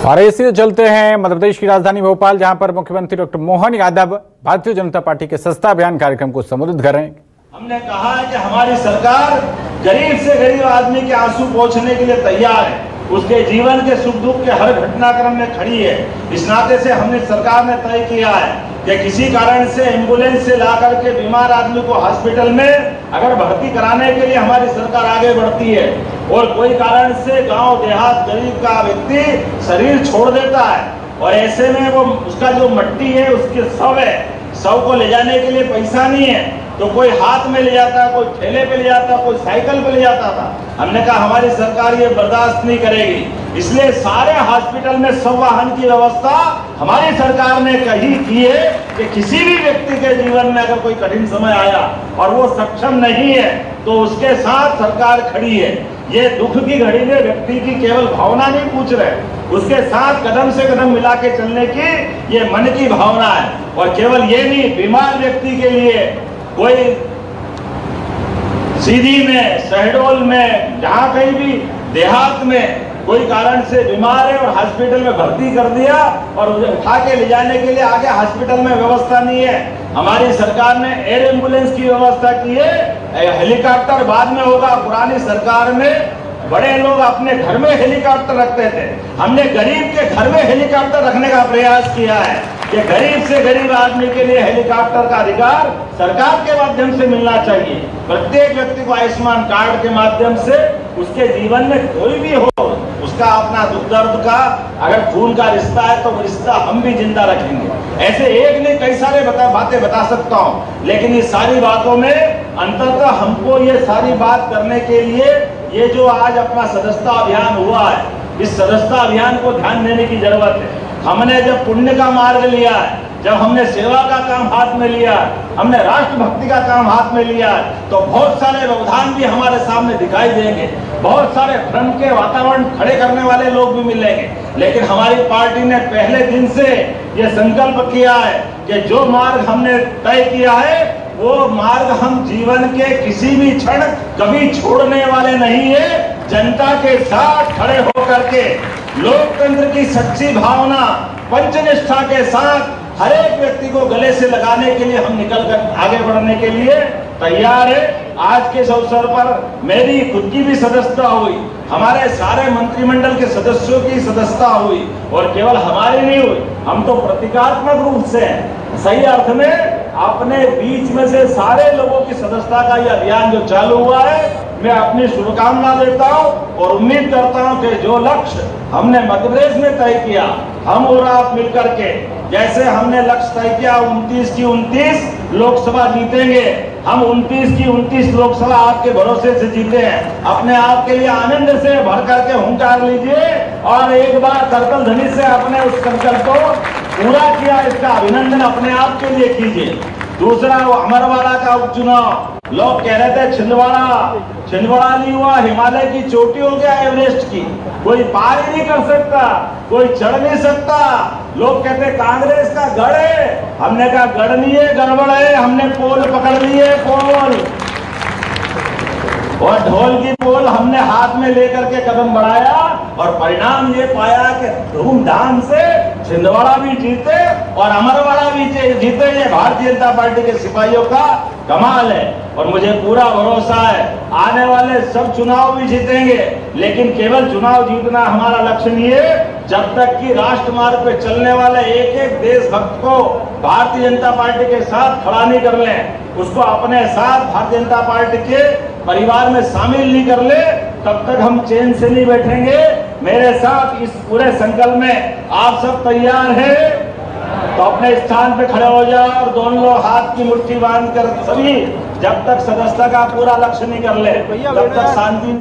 और इसी से चलते हैं मध्य प्रदेश की राजधानी भोपाल, जहां पर मुख्यमंत्री डॉक्टर मोहन यादव भारतीय जनता पार्टी के सस्ता अभियान कार्यक्रम को संबोधित कर रहे हैं। हमने कहा है कि हमारी सरकार गरीब से गरीब आदमी के आंसू पोंछने के लिए तैयार है, उसके जीवन के सुख दुख के हर घटनाक्रम में खड़ी है। इस नाते से हमने सरकार ने तय किया है कि किसी कारण से एम्बुलेंस से ला करके बीमार आदमी को हॉस्पिटल में अगर भर्ती कराने के लिए हमारी सरकार आगे बढ़ती है और कोई कारण से गांव देहात गरीब का व्यक्ति शरीर छोड़ देता है और ऐसे में वो उसका जो मट्टी है उसके शव को ले जाने के लिए पैसा नहीं है तो कोई हाथ में ले जाता, कोई ठेले पे ले जाता, कोई साइकिल पे ले जाता था। हमने कहा हमारी सरकार ये बर्दाश्त नहीं करेगी, इसलिए सारे हॉस्पिटल में शव वाहन की व्यवस्था हमारी सरकार ने की है कि किसी भी व्यक्ति के जीवन में अगर कोई कठिन समय आया और वो सक्षम नहीं है तो उसके साथ सरकार खड़ी है। ये दुख की घड़ी में व्यक्ति की केवल भावना नहीं पूछ रहे, उसके साथ कदम से कदम मिला के चलने की ये मन की भावना है। और केवल ये नहीं, बीमार व्यक्ति के लिए कोई सीधी में, शहडोल में, जहां कहीं भी देहात में कोई कारण से बीमार है और हॉस्पिटल में भर्ती कर दिया और उसे उठा के ले जाने के लिए आगे हॉस्पिटल में व्यवस्था नहीं है, हमारी सरकार ने एयर एम्बुलेंस की व्यवस्था की है। हेलीकॉप्टर बाद में होगा, पुरानी सरकार में बड़े लोग अपने घर में हेलीकॉप्टर रखते थे, हमने गरीब के घर में हेलीकॉप्टर रखने का प्रयास किया है कि गरीब से गरीब आदमी के लिए हेलीकॉप्टर का अधिकार सरकार के माध्यम से मिलना चाहिए। प्रत्येक व्यक्ति को आयुष्मान कार्ड के माध्यम से उसके जीवन में कोई भी हो उसका अपना दुख दर्द का अगर खून का रिश्ता है तो वो रिश्ता हम भी जिंदा रखेंगे। ऐसे एक नहीं कई सारे बातें बता सकता हूँ, लेकिन ये सारी बातों में अंततः हमको ये सारी बात करने के लिए ये जो आज अपना सदस्यता अभियान हुआ है, इस सदस्यता अभियान को ध्यान देने की जरूरत है। हमने जब पुण्य का मार्ग लिया है, जब हमने सेवा का काम हाथ में लिया, हमने राष्ट्रभक्ति का काम हाथ में लिया, तो बहुत सारे व्यवधान भी हमारे सामने दिखाई देंगे, बहुत सारे भ्रम के वातावरण खड़े करने वाले लोग भी मिलेंगे। लेकिन हमारी पार्टी ने पहले दिन से ये संकल्प किया है कि जो मार्ग हमने तय किया है वो मार्ग हम जीवन के किसी भी क्षण कभी छोड़ने वाले नहीं है। जनता के साथ खड़े होकर के लोकतंत्र की सच्ची भावना, पंचनिष्ठा के साथ हर एक व्यक्ति को गले से लगाने के लिए हम निकल कर आगे बढ़ने के लिए तैयार है। आज के इस अवसर पर मेरी खुद की भी सदस्यता हुई, हमारे सारे मंत्रिमंडल के सदस्यों की सदस्यता हुई और केवल हमारी नहीं हुई, हम तो प्रतीकात्मक रूप से सही अर्थ में अपने बीच में से सारे लोगों की सदस्यता का ये अभियान जो चालू हुआ है, मैं अपनी शुभकामना देता हूं और उम्मीद करता हूं कि जो लक्ष्य हमने मध्य प्रदेश में तय किया, हम और आप मिलकर के जैसे हमने लक्ष्य तय किया 29 की 29 लोकसभा जीतेंगे, हम 29 की 29 लोकसभा आपके भरोसे से जीते हैं। अपने आप के लिए आनंद से भर करके हुंकार लीजिए और एक बार करतल ध्वनि से अपने उस संकल्प को पूरा किया, इसका अभिनंदन अपने आप के लिए कीजिए। दूसरा वो अमरवाड़ा का उपचुनाव, लोग कह रहे थे छिंदवाड़ा नहीं हुआ, हिमालय की चोटी हो गया एवरेस्ट की, कोई पार ही नहीं कर सकता, कोई चढ़ नहीं सकता। लोग कहते कांग्रेस का गढ़ है, हमने कहा गढ़ नहीं है, गड़बड़ है, हमने पोल पकड़ ली है, पोल और ढोल की पोल हमने हाथ में लेकर के कदम बढ़ाया और परिणाम ये पाया कि धूमधाम से छिंदवाड़ा भी जीते और अमरवाड़ा भी जीते। ये भारतीय जनता पार्टी के सिपाहियों का कमाल है और मुझे पूरा भरोसा है आने वाले सब चुनाव भी जीतेंगे। लेकिन केवल चुनाव जीतना हमारा लक्ष्य नहीं है, जब तक कि राष्ट्रमार्ग पे चलने वाले एक एक देशभक्त को भारतीय जनता पार्टी के साथ खड़ा नहीं कर लें, उसको अपने साथ भारतीय जनता पार्टी के परिवार में शामिल नहीं कर ले, तब तक हम चैन से नहीं बैठेंगे। मेरे साथ इस पूरे संकल्प में आप सब तैयार हैं तो अपने स्थान पे खड़े हो जाओ और दोनों हाथ की मुट्ठी बांध कर सभी जब तक सदस्यता का पूरा लक्ष्य नहीं कर ले तब तक शांति